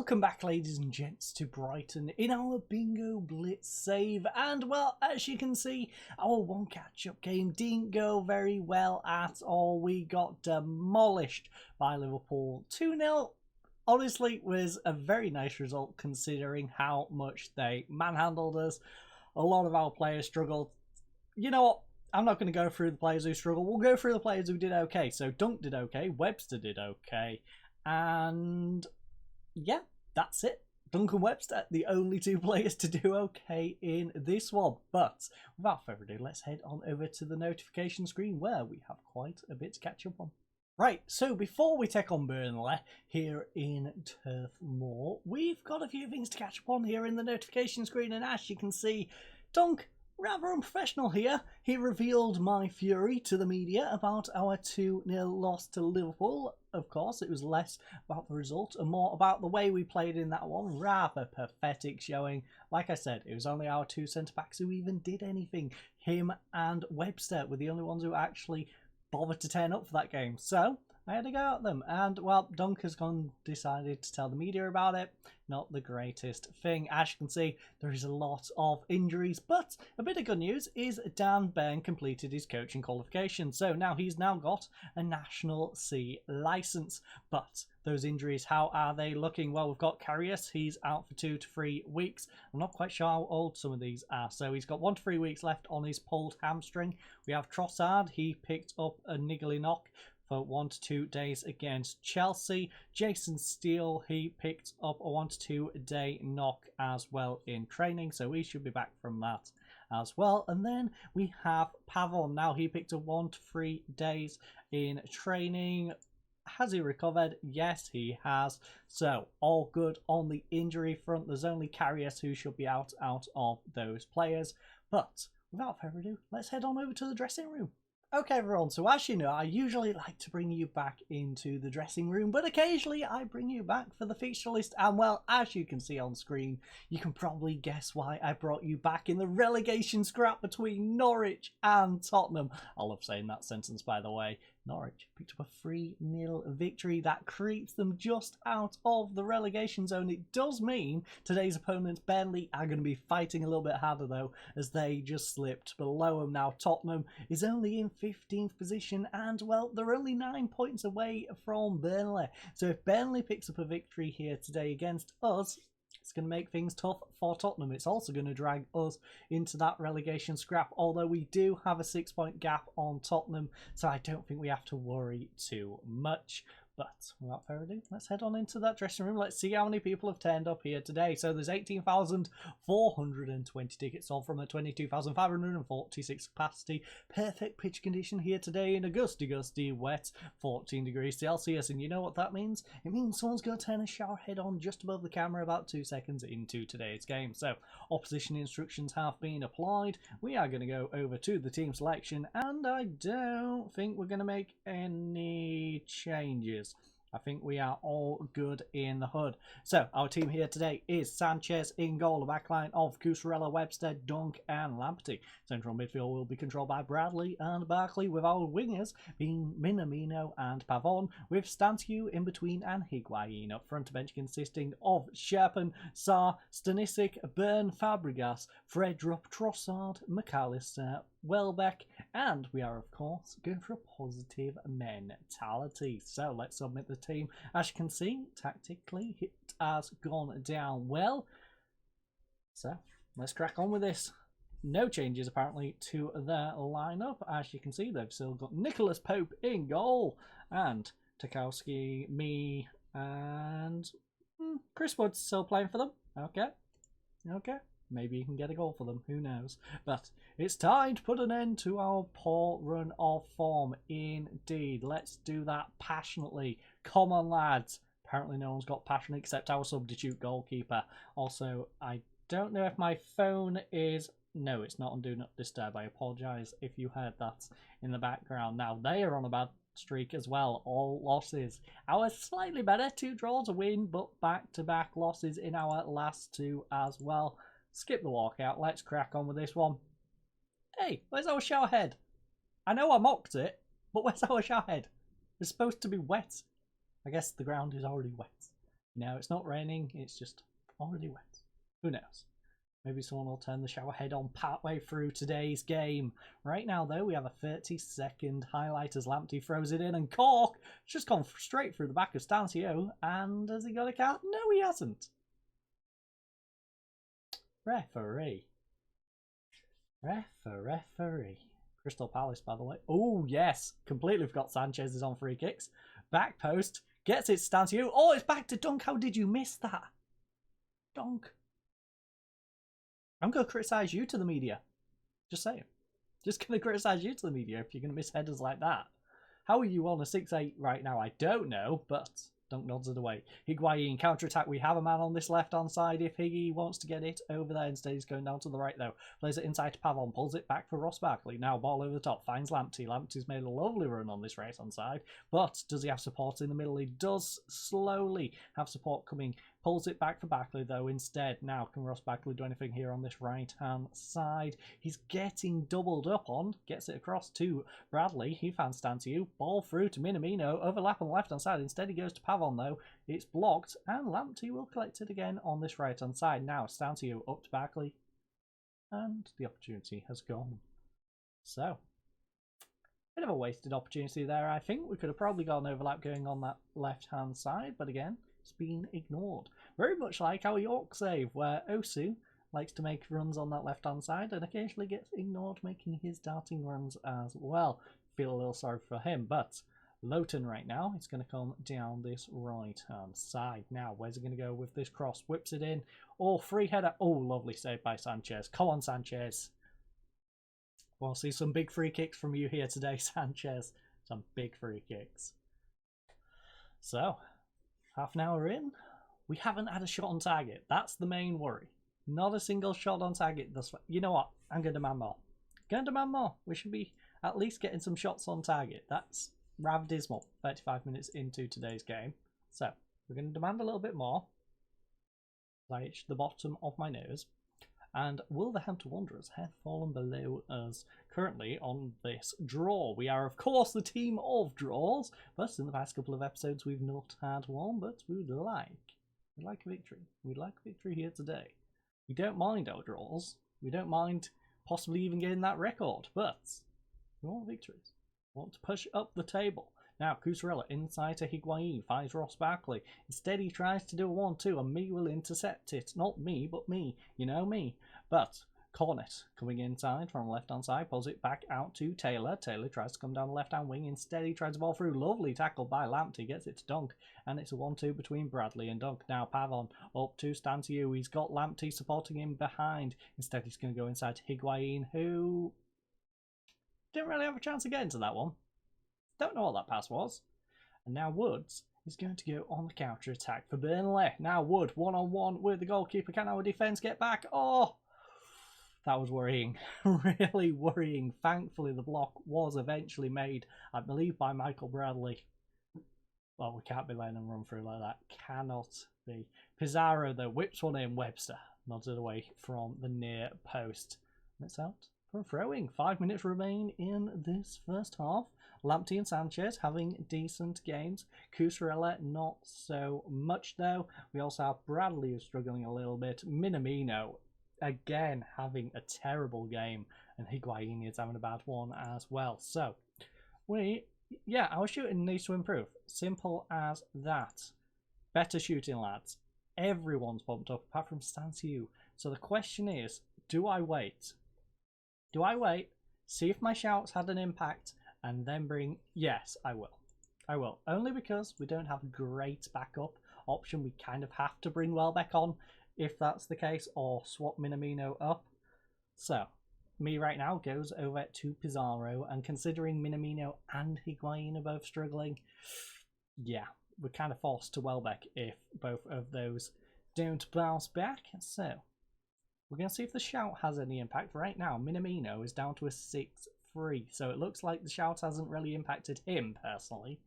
Welcome back, ladies and gents, to Brighton in our bingo blitz save. And, well, as you can see, our one catch-up game didn't go very well at all. We got demolished by Liverpool 2-0. Honestly, was a very nice result considering how much they manhandled us. A lot of our players struggled. You know what? I'm not going to go through the players who struggled. We'll go through the players who did okay. So Dunk did okay, Webster did okay, and yeah, that's it. Dunk and Webster, the only two players to do okay in this one. But without further ado, let's head on over to the notification screen where we have quite a bit to catch up on. Right, so before we take on Burnley here in Turf Moor, we've got a few things to catch up on here in the notification screen, and as you can see, Dunk, rather unprofessional here. He revealed my fury to the media about our 2-0 loss to Liverpool. Of course, it was less about the result and more about the way we played in that one. Rather pathetic showing. Like I said, it was only our two centre-backs who even did anything. Him and Webster were the only ones who actually bothered to turn up for that game. So I had to go at them, and well, Dunk has decided to tell the media about it. Not the greatest thing. As you can see, there is a lot of injuries, but a bit of good news is Dan Burn completed his coaching qualification, so now he's got a National C licence. But those injuries, how are they looking? Well, we've got Karius, he's out for 2 to 3 weeks. I'm not quite sure how old some of these are, so he's got 1 to 3 weeks left on his pulled hamstring. We have Trossard, he picked up a niggly knock for 1 to 2 days against Chelsea. Jason Steele, he picked up a 1 to 2 day knock as well in training, so he should be back from that as well. And then we have Pavon. Now he picked up 1 to 3 days in training. Has he recovered? Yes, he has. So all good on the injury front. There's only Karius who should be out of those players. But without further ado, let's head on over to the dressing room. Okay everyone, so as you know, I usually like to bring you back into the dressing room, but occasionally I bring you back for the fixture list, and well, as you can see on screen, you can probably guess why I brought you back in the relegation scrap between Norwich and Tottenham. I love saying that sentence, by the way. Norwich picked up a 3-0 victory that creeps them just out of the relegation zone. It does mean today's opponents, Burnley, are going to be fighting a little bit harder though, as they just slipped below them. Now Tottenham is only in 15th position, and well, they're only 9 points away from Burnley. So if Burnley picks up a victory here today against us, it's going to make things tough for Tottenham. It's also going to drag us into that relegation scrap, although we do have a 6-point gap on Tottenham, so I don't think we have to worry too much. But without further ado, let's head on into that dressing room. Let's see how many people have turned up here today. So there's 18,420 tickets sold from a 22,546 capacity. Perfect pitch condition here today in a gusty, wet 14 degrees Celsius. And you know what that means? It means someone's going to turn a shower head on just above the camera about 2 seconds into today's game. So opposition instructions have been applied. We are going to go over to the team selection, and I don't think we're going to make any changes. I think we are all good in the hood. So our team here today is Sanchez in goal, a backline of Cusarella, Webster, Dunk and Lamperty. Central midfield will be controlled by Bradley and Barkley, with our wingers being Minamino and Pavon, with Stanciu in between and Higuain up front. Bench consisting of Sherpen, Sarr, Stanisic, Byrne, Fabregas, Fredrup, Trossard, McAllister, Welbeck, and we are of course going for a positive mentality. So let's submit the team. As you can see, tactically it has gone down well, so let's crack on with this. No changes apparently to their lineup. As you can see, they've still got Nicholas Pope in goal, and Tarkowski, me, and Chris Wood's still playing for them. Okay. Maybe you can get a goal for them, who knows. But it's time to put an end to our poor run of form. Indeed, let's do that passionately. Come on, lads. Apparently no one's got passion except our substitute goalkeeper. Also, I don't know if my phone is... No, it's not on Do Not Disturb. I apologise if you heard that in the background. Now, they are on a bad streak as well. All losses. Ours slightly better. 2 draws, a win, but back-to-back losses in our last 2 as well. Skip the walkout. Let's crack on with this one. Hey, where's our shower head? I know I mocked it, but where's our shower head? It's supposed to be wet. I guess the ground is already wet. No, it's not raining. It's just already wet. Who knows? Maybe someone will turn the shower head on partway through today's game. Right now, though, we have a 30-second highlight as Lamptey throws it in, and Cork just gone straight through the back of Stancio. And has he got a card? No, he hasn't. Referee. Referee. Crystal Palace, by the way. Oh, yes. Completely forgot Sanchez is on free kicks. Back post. Gets it, Stancio. Oh, it's back to Dunk. How did you miss that? Dunk. I'm going to criticise you to the media. Just saying. Just going to criticise you to the media if you're going to miss headers like that. How are you on a 6-8 right now? I don't know, but Dunk nods it away. Higuain, counter-attack. We have a man on this left-hand side if Higgy wants to get it over there. Instead, he's going down to the right, though. Plays it inside to Pavon. Pulls it back for Ross Barkley. Now, ball over the top. Finds Lamptey. Lamptey's made a lovely run on this right-hand side. But does he have support in the middle? He does slowly have support coming. Pulls it back for Barkley, though, instead. Now, can Ross Barkley do anything here on this right-hand side? He's getting doubled up on. Gets it across to Bradley. He fans Stancio. Ball through to Minamino. Overlap on the left-hand side. Instead, he goes to Pavon, though. It's blocked, and Lamptey will collect it again on this right-hand side. Now, Stancio up to Barkley. And the opportunity has gone. So, bit of a wasted opportunity there, I think. We could have probably got an overlap going on that left-hand side, but again, it's been ignored. Very much like our York save, where Osu likes to make runs on that left-hand side and occasionally gets ignored making his darting runs as well. Feel a little sorry for him, but Lowton right now is going to come down this right-hand side. Now, where's he going to go with this cross? Whips it in. Oh, free header. Oh, lovely save by Sanchez. Come on, Sanchez. We'll see some big free kicks from you here today, Sanchez. Some big free kicks. So, half an hour in, we haven't had a shot on target. That's the main worry. Not a single shot on target thus far. You know what? I'm going to demand more. Going to demand more. We should be at least getting some shots on target. That's rather dismal. 35 minutes into today's game. So, we're going to demand a little bit more. I itch the bottom of my nose. And Wolverhampton Wanderers have fallen below us currently on this draw. We are, of course, the team of draws, but in the past couple of episodes we've not had one, but we'd like a victory. We'd like a victory here today. We don't mind our draws. We don't mind possibly even getting that record, but we want victories. We want to push up the table. Now, Cucurella inside to Higuain, finds Ross Barkley. Instead, he tries to do a 1-2, and me will intercept it. Not me, but me. You know me. But Cornet coming inside from the left-hand side, pulls it back out to Taylor. Taylor tries to come down the left-hand wing. Instead, he tries the ball through. Lovely tackle by Lamptey. Gets it to Dunk, and it's a 1-2 between Bradley and Dunk. Now, Pavon up to Stancio. He's got Lamptey supporting him behind. Instead, he's going to go inside to Higuain, who didn't really have a chance to get into that one. Don't know what that pass was. And now Woods is going to go on the counter attack for Burnley. Now Wood one-on-one with the goalkeeper. Can our defence get back? Oh, that was worrying. Really worrying. Thankfully, the block was eventually made, I believe, by Michael Bradley. Well, we can't be letting him run through like that. Cannot be. Pizarro, though, whips one in. Webster nods it away from the near post. And it's out for a throw-in. 5 minutes remain in this first half. Lamptey and Sanchez having decent games. Cucurella not so much though. We also have Bradley who's struggling a little bit. Minamino again having a terrible game. And Higuain is having a bad one as well. So, our shooting needs to improve. Simple as that. Better shooting, lads. Everyone's bumped up apart from Stancio. So the question is, do I wait? Do I wait, see if my shouts had an impact, and then bring... Yes, I will. I will. Only because we don't have a great backup option. We kind of have to bring Welbeck on if that's the case, or swap Minamino up. So, me right now goes over to Pizarro, and considering Minamino and Higuain are both struggling, yeah, we're kind of forced to Welbeck if both of those don't bounce back. So, we're going to see if the shout has any impact. Right now, Minamino is down to a 6-3, so it looks like the shout hasn't really impacted him personally.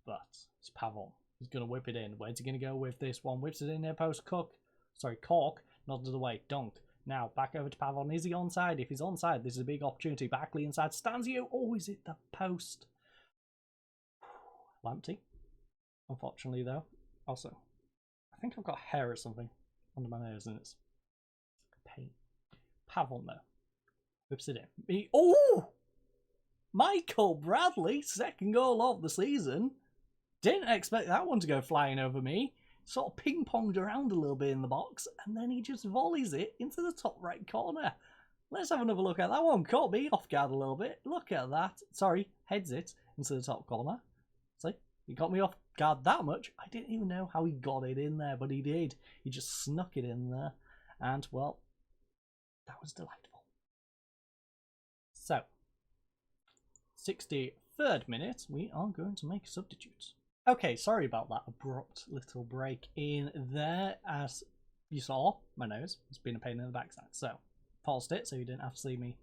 But it's Pavon. He's going to whip it in. Where's he going to go with this one? Whips it in there, post Cork, nods it away. Dunk. Now, back over to Pavon. Is he onside? If he's onside, this is a big opportunity. Barkley inside. Stancio. Oh, is it the post? Lamptey. Unfortunately, though. Also, I think I've got hair or something under my nose and it's pain. Pavon though. Whips it in. Oh! Michael Bradley, second goal of the season. Didn't expect that one to go flying over me. Sort of ping-ponged around a little bit in the box, and then he just volleys it into the top right corner. Let's have another look at that one. Caught me off guard a little bit. Look at that. Sorry, heads it into the top corner. See, he got me off guard that much. I didn't even know how he got it in there, but he did. He just snuck it in there. And, well, that was delightful. So, 63rd minute, we are going to make a substitute. Okay, sorry about that abrupt little break in there. As you saw, my nose has been a pain in the backside. So, paused it so you didn't have to see me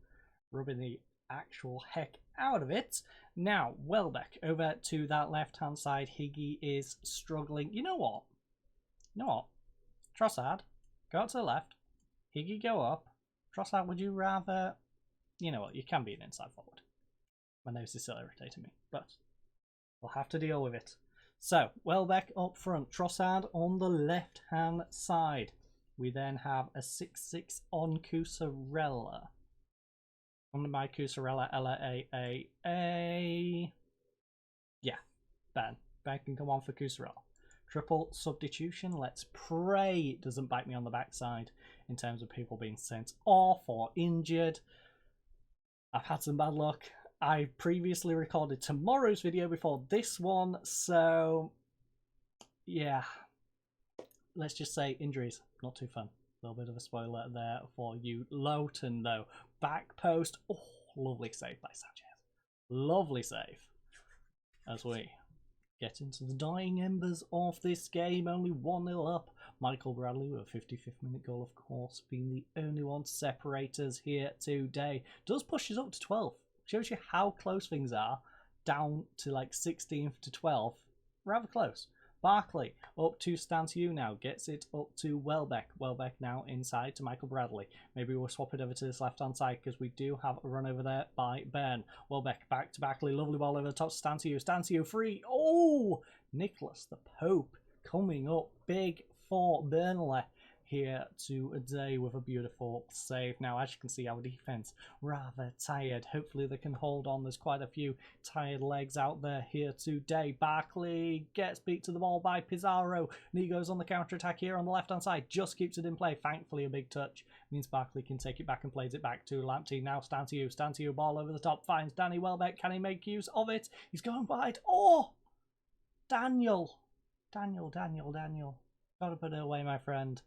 rubbing the actual heck out of it. Now, Welbeck over to that left-hand side. Higgy is struggling. You know what? Trossard, go out to the left. Higgy, go up. Trossard, would you rather... You know what? You can be an inside forward. My nose is still irritating me, but we'll have to deal with it. So, Welbeck up front, Trossard on the left-hand side. We then have a 6-6 on Cusarella. On my Cusarella, yeah, Ben. Ben can come on for Cusarella. Triple substitution. Let's pray it doesn't bite me on the backside in terms of people being sent off or injured. I've had some bad luck. I previously recorded tomorrow's video before this one, so yeah, let's just say injuries, not too fun. A little bit of a spoiler there for you. Lowton though, back post, oh, lovely save by Sanchez. Lovely save. As we get into the dying embers of this game, only 1-0 up. Michael Bradley with a 55th minute goal, of course, being the only one to separate us here today. Does push us up to 12. Shows you how close things are, down to like 16th to 12th. Rather close. Barkley up to Tues now, gets it up to Welbeck. Welbeck now inside to Michael Bradley. Maybe we'll swap it over to this left-hand side because we do have a run over there by Ben. Welbeck back to Barkley, lovely ball over the top to Tues free. Oh! Nicholas the Pope coming up big for Burnley here today with a beautiful save. Now, as you can see, our defense rather tired. Hopefully they can hold on. There's quite a few tired legs out there here today. Barkley gets beat to the ball by Pizarro, and he goes on the counter-attack here on the left-hand side. Just keeps it in play. Thankfully, a big touch means Barkley can take it back and plays it back to Lamptey. Now Tues, ball over the top, finds Danny Welbeck. Can he make use of it? He's going wide. Oh! Daniel. Gotta put it away, my friend.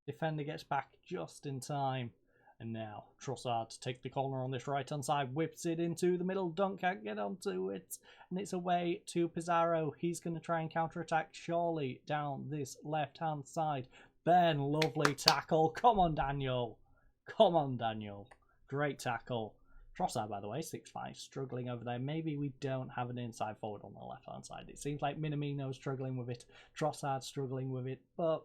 Defender gets back just in time. And now Trossard to take the corner on this right-hand side. Whips it into the middle. Dunk can't get onto it. And it's away to Pizarro. He's going to try and counter-attack surely down this left-hand side. Ben, lovely tackle. Come on, Daniel. Great tackle. Trossard, by the way, 6'5", struggling over there. Maybe we don't have an inside forward on the left-hand side. It seems like Minamino's struggling with it. Trossard struggling with it. But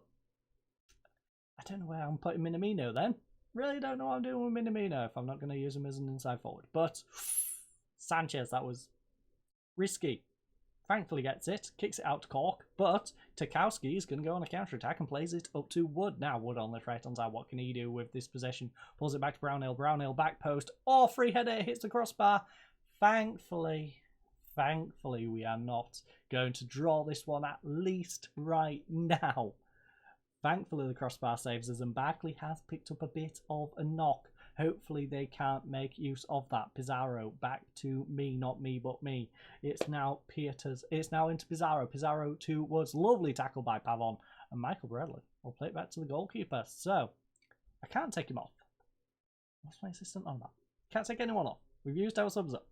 I don't know where I'm putting Minamino then. Really don't know what I'm doing with Minamino if I'm not going to use him as an inside forward. But Sanchez, that was risky. Thankfully gets it, kicks it out to Cork. But Tarkowski is going to go on a counter-attack and plays it up to Wood. Now Wood on the right-hand side, what can he do with this possession? Pulls it back to Brownhill. Brownhill back post. Oh, free header, hits the crossbar. Thankfully, we are not going to draw this one, at least right now. Thankfully, the crossbar saves us, and Barkley has picked up a bit of a knock. Hopefully, they can't make use of that. Pizarro back to me, not me, but me. It's now Pieters. It's now into Pizarro. Pizarro to Woods. Lovely tackle by Pavon. And Michael Bradley will play it back to the goalkeeper. So, I can't take him off. What's my assistant on that? Can't take anyone off. We've used our subs up.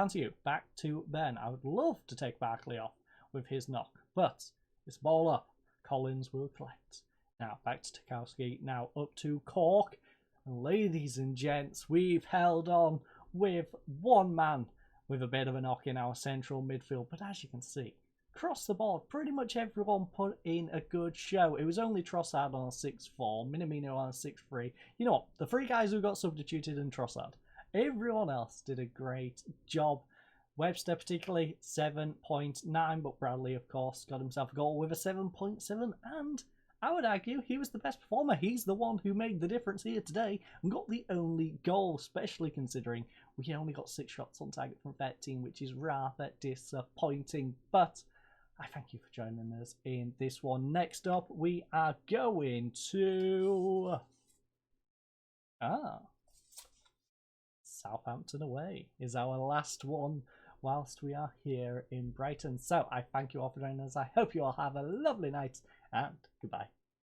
Tues, back to Ben. I would love to take Barkley off with his knock, but it's ball up. Collins will collect. Now back to Tarkowski. Now up to Cork. And ladies and gents, we've held on with one man with a bit of a knock in our central midfield. But as you can see, across the board, pretty much everyone put in a good show. It was only Trossard on a 6-4, Minamino on a 6-3. You know what? The three guys who got substituted in Trossard. Everyone else did a great job. Webster particularly 7.9, but Bradley, of course, got himself a goal with a 7.7, and I would argue he was the best performer. He's the one who made the difference here today and got the only goal, especially considering we only got 6 shots on target from 13, which is rather disappointing. But I thank you for joining us in this one. Next up, we are going to... Southampton away is our last one whilst we are here in Brighton. So I thank you all for joining us. I hope you all have a lovely night and goodbye.